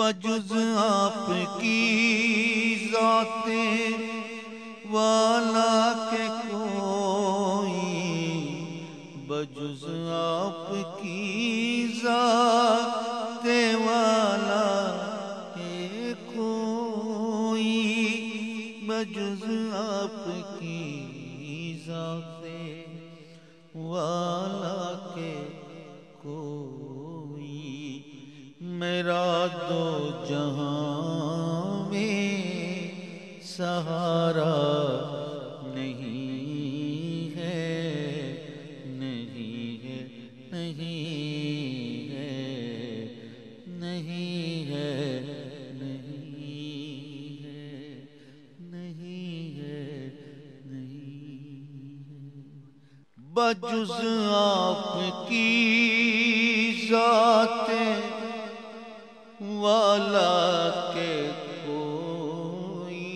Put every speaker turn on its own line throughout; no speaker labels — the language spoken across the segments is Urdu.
بجز آپ کی ذات والا کے کوئی، بجز آپ کی ذات والا کے کوئی، بجز آپ کی ذات والا کے کوئی، میرا دو جہاں میں سہارا نہیں ہے، نہیں ہے، نہیں ہے، نہیں ہے، نہیں ہے، نہیں ہے، نہیں ہے، بجز آپ کی ذات والا کے کوئی،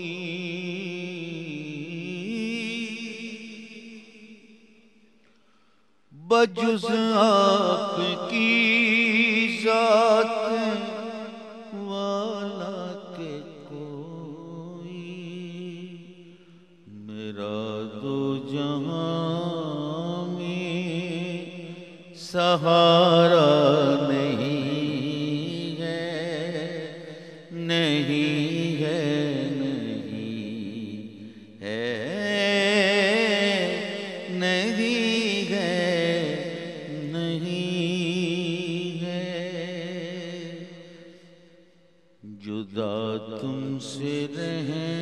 بجز آپ کی ذات والا کے کوئی، میرا دو جہاں میں سہارا نہیں ہے، نہیں ہے، نہیں ہے، نہیں ہے، نہیں ہے، جدا تم سے رہنے